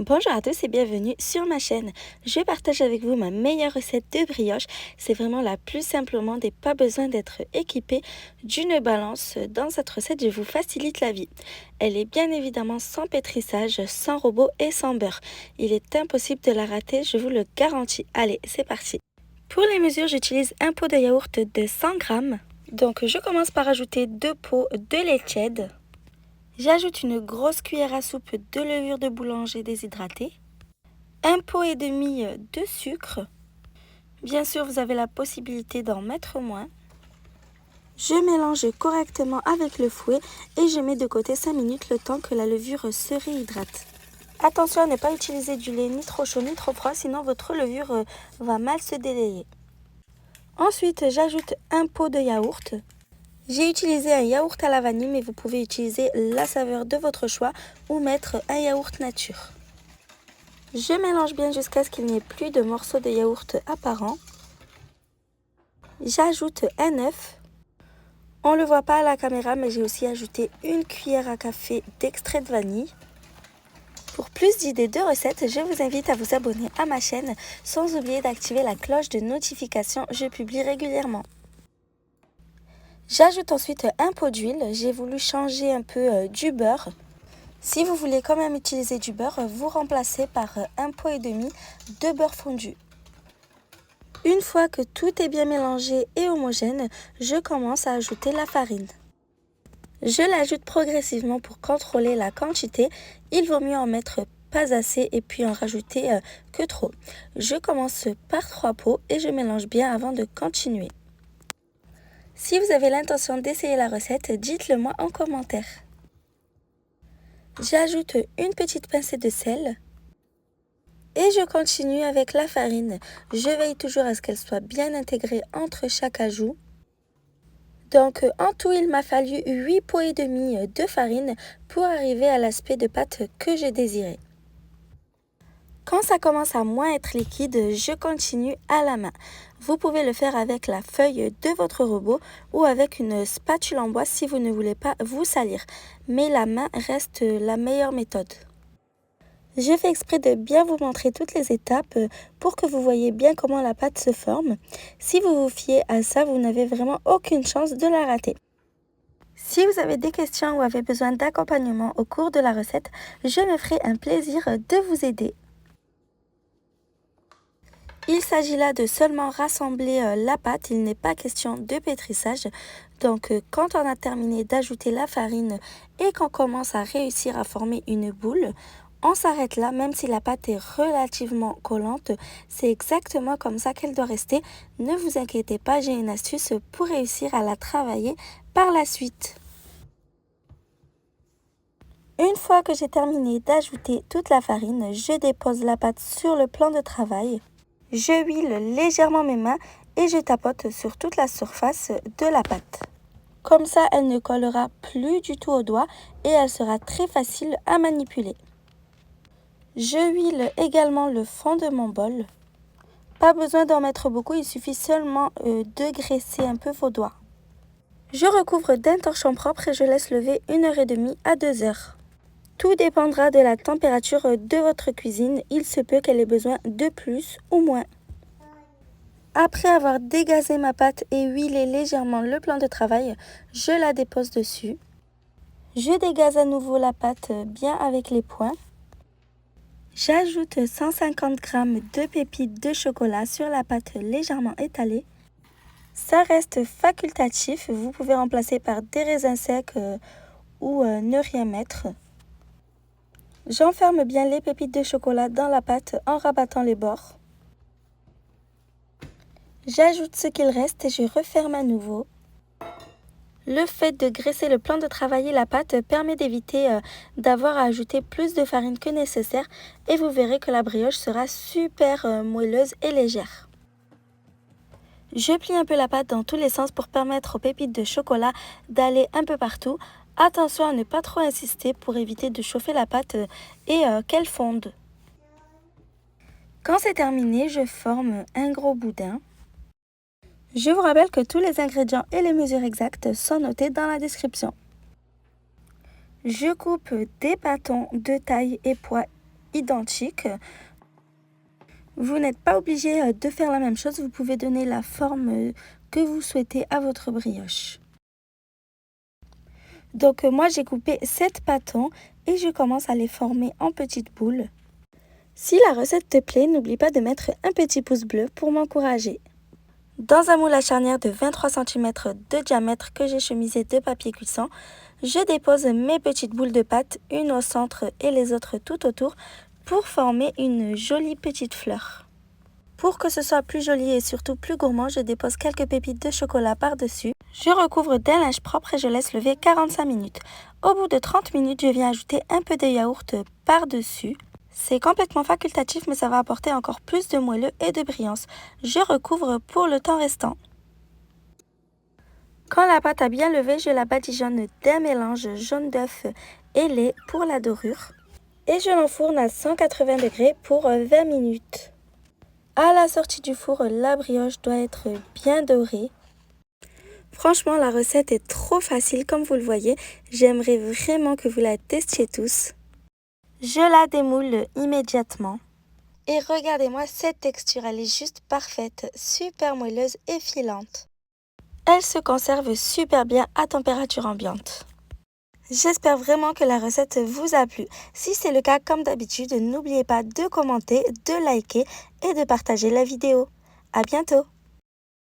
Bonjour à tous et bienvenue sur ma chaîne. Je partage avec vous ma meilleure recette de brioche. C'est vraiment la plus simple au monde et pas besoin d'être équipé d'une balance. Dans cette recette, je vous facilite la vie. Elle est bien évidemment sans pétrissage, sans robot et sans beurre. Il est impossible de la rater, je vous le garantis. Allez, c'est parti. Pour les mesures, j'utilise un pot de yaourt de 100 g. Donc je commence par ajouter 2 pots de lait tiède. J'ajoute une grosse cuillère à soupe de levure de boulanger déshydratée, un pot et demi de sucre. Bien sûr, vous avez la possibilité d'en mettre moins. Je mélange correctement avec le fouet et je mets de côté 5 minutes le temps que la levure se réhydrate. Attention à ne pas utiliser du lait ni trop chaud ni trop froid, sinon votre levure va mal se délayer. Ensuite, j'ajoute un pot de yaourt. J'ai utilisé un yaourt à la vanille, mais vous pouvez utiliser la saveur de votre choix ou mettre un yaourt nature. Je mélange bien jusqu'à ce qu'il n'y ait plus de morceaux de yaourt apparents. J'ajoute un œuf. On ne le voit pas à la caméra, mais j'ai aussi ajouté une cuillère à café d'extrait de vanille. Pour plus d'idées de recettes, je vous invite à vous abonner à ma chaîne, sans oublier d'activer la cloche de notification, je publie régulièrement. J'ajoute ensuite un pot d'huile, j'ai voulu changer un peu du beurre. Si vous voulez quand même utiliser du beurre, vous remplacez par un pot et demi de beurre fondu. Une fois que tout est bien mélangé et homogène, je commence à ajouter la farine. Je l'ajoute progressivement pour contrôler la quantité, il vaut mieux en mettre pas assez et puis en rajouter que trop. Je commence par 3 pots et je mélange bien avant de continuer. Si vous avez l'intention d'essayer la recette, dites-le moi en commentaire. J'ajoute une petite pincée de sel et je continue avec la farine. Je veille toujours à ce qu'elle soit bien intégrée entre chaque ajout. Donc en tout, il m'a fallu 8 pots et demi de farine pour arriver à l'aspect de pâte que je désirais. Quand ça commence à moins être liquide, je continue à la main. Vous pouvez le faire avec la feuille de votre robot ou avec une spatule en bois si vous ne voulez pas vous salir. Mais la main reste la meilleure méthode. Je fais exprès de bien vous montrer toutes les étapes pour que vous voyez bien comment la pâte se forme. Si vous vous fiez à ça, vous n'avez vraiment aucune chance de la rater. Si vous avez des questions ou avez besoin d'accompagnement au cours de la recette, je me ferai un plaisir de vous aider. Il s'agit là de seulement rassembler la pâte, il n'est pas question de pétrissage. Donc quand on a terminé d'ajouter la farine et qu'on commence à réussir à former une boule, on s'arrête là, même si la pâte est relativement collante. C'est exactement comme ça qu'elle doit rester. Ne vous inquiétez pas, j'ai une astuce pour réussir à la travailler par la suite. Une fois que j'ai terminé d'ajouter toute la farine, je dépose la pâte sur le plan de travail. Je huile légèrement mes mains et je tapote sur toute la surface de la pâte. Comme ça, elle ne collera plus du tout aux doigts et elle sera très facile à manipuler. Je huile également le fond de mon bol. Pas besoin d'en mettre beaucoup, il suffit seulement de graisser un peu vos doigts. Je recouvre d'un torchon propre et je laisse lever 1h30 à 2h. Tout dépendra de la température de votre cuisine, il se peut qu'elle ait besoin de plus ou moins. Après avoir dégazé ma pâte et huilé légèrement le plan de travail, je la dépose dessus. Je dégaze à nouveau la pâte bien avec les poings. J'ajoute 150 g de pépites de chocolat sur la pâte légèrement étalée. Ça reste facultatif, vous pouvez remplacer par des raisins secs ou ne rien mettre. J'enferme bien les pépites de chocolat dans la pâte en rabattant les bords. J'ajoute ce qu'il reste et je referme à nouveau. Le fait de graisser le plan de travail et la pâte permet d'éviter d'avoir à ajouter plus de farine que nécessaire et vous verrez que la brioche sera super moelleuse et légère. Je plie un peu la pâte dans tous les sens pour permettre aux pépites de chocolat d'aller un peu partout. Attention à ne pas trop insister pour éviter de chauffer la pâte et qu'elle fonde. Quand c'est terminé, je forme un gros boudin. Je vous rappelle que tous les ingrédients et les mesures exactes sont notés dans la description. Je coupe des bâtons de taille et poids identiques. Vous n'êtes pas obligé de faire la même chose, vous pouvez donner la forme que vous souhaitez à votre brioche. Donc moi j'ai coupé 7 pâtons et je commence à les former en petites boules. Si la recette te plaît, n'oublie pas de mettre un petit pouce bleu pour m'encourager. Dans un moule à charnière de 23 cm de diamètre que j'ai chemisé de papier cuisson, je dépose mes petites boules de pâte, une au centre et les autres tout autour, pour former une jolie petite fleur. Pour que ce soit plus joli et surtout plus gourmand, je dépose quelques pépites de chocolat par-dessus. Je recouvre d'un linge propre et je laisse lever 45 minutes. Au bout de 30 minutes, je viens ajouter un peu de yaourt par-dessus. C'est complètement facultatif, mais ça va apporter encore plus de moelleux et de brillance. Je recouvre pour le temps restant. Quand la pâte a bien levé, je la badigeonne d'un mélange jaune d'œuf et lait pour la dorure. Et je l'enfourne à 180 degrés pour 20 minutes. À la sortie du four, la brioche doit être bien dorée. Franchement, la recette est trop facile comme vous le voyez. J'aimerais vraiment que vous la testiez tous. Je la démoule immédiatement. Et regardez-moi cette texture, elle est juste parfaite, super moelleuse et filante. Elle se conserve super bien à température ambiante. J'espère vraiment que la recette vous a plu. Si c'est le cas, comme d'habitude, n'oubliez pas de commenter, de liker et de partager la vidéo. À bientôt!